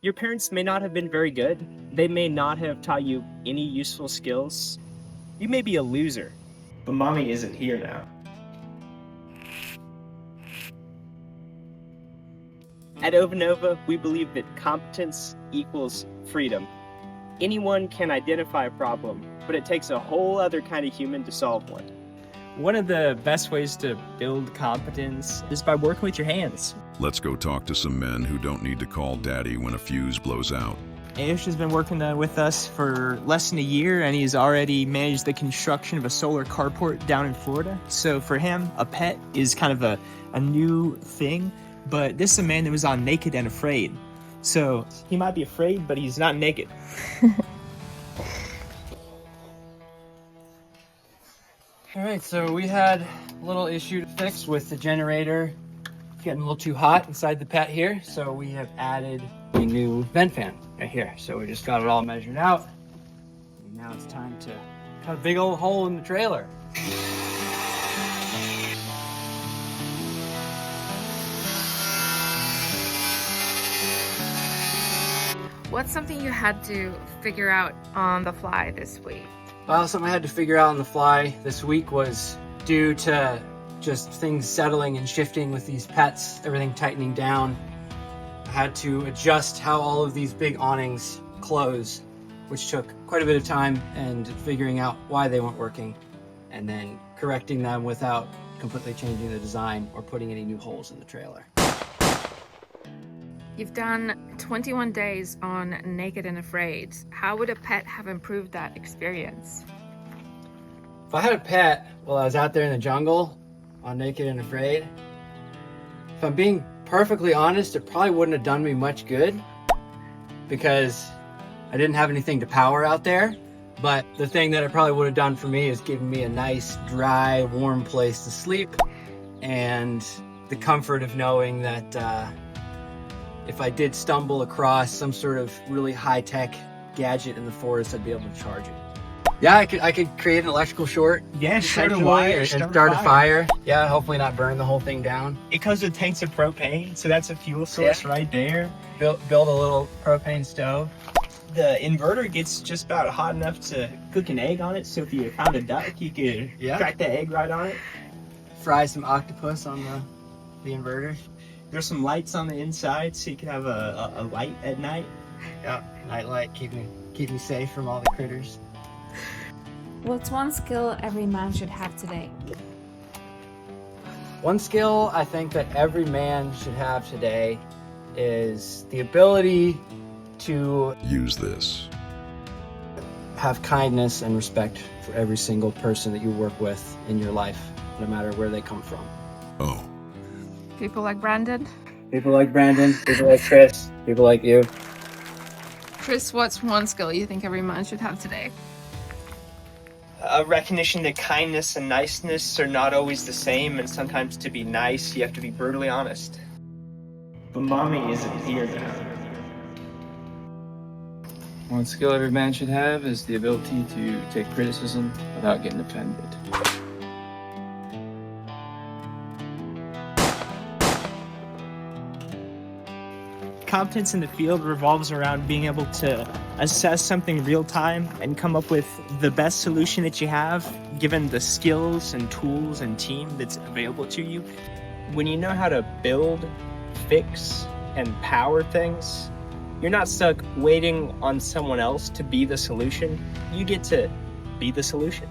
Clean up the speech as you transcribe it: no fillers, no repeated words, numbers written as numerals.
Your parents may not have been very good. They may not have taught you any useful skills. You may be a loser. But mommy isn't here now. At Ovanova, we believe that competence equals freedom. Anyone can identify a problem, but it takes a whole other kind of human to solve one. One of the best ways to build competence is by working with your hands. Let's go talk to some men who don't need to call daddy when a fuse blows out. Ayush has been working with us for less than a year, and he's already managed the construction of a solar carport down in Florida. So for him, a pet is kind of a new thing, but this is a man that was on Naked and Afraid. So he might be afraid, but he's not naked. All right, so we had a little issue to fix with the generator getting a little too hot inside the pet here. So we have added a new vent fan right here. So we just got it all measured out. And now it's time to cut a big old hole in the trailer. What's something you had to figure out on the fly this week? Well, something I had to figure out on the fly this week was due to just things settling and shifting with these pets, everything tightening down. I had to adjust how all of these big awnings close, which took quite a bit of time, and figuring out why they weren't working, and then correcting them without completely changing the design or putting any new holes in the trailer. You've done 21 days on Naked and Afraid. How would a pet have improved that experience? If I had a pet while I was out there in the jungle on Naked and Afraid, if I'm being perfectly honest, it probably wouldn't have done me much good because I didn't have anything to power out there. But the thing that it probably would have done for me is given me a nice, dry, warm place to sleep, and the comfort of knowing that if I did stumble across some sort of really high-tech gadget in the forest, I'd be able to charge it. Yeah, I could create an electrical short. Yeah, start a potentially, wire, and start a fire. Yeah, hopefully not burn the whole thing down. It comes with tanks of propane, so that's a fuel source right there. Build a little propane stove. The inverter gets just about hot enough to cook an egg on it, so if you found a duck, you could crack the egg right on it. Fry some octopus on the inverter. There's some lights on the inside, so you can have a light at night. Yeah, night light, keep me safe from all the critters. What's one skill every man should have today? One skill I think that every man should have today is the ability to Use this. have kindness and respect for every single person that you work with in your life, no matter where they come from. Oh. People like Brandon? People like Brandon, people like Chris, people like you. Chris, what's one skill you think every man should have today? A recognition that kindness and niceness are not always the same, and sometimes to be nice, you have to be brutally honest. But mommy isn't here now. One skill every man should have is the ability to take criticism without getting offended. Competence in the field revolves around being able to assess something real time and come up with the best solution that you have, given the skills and tools and team that's available to you. When you know how to build, fix, and power things, you're not stuck waiting on someone else to be the solution. You get to be the solution.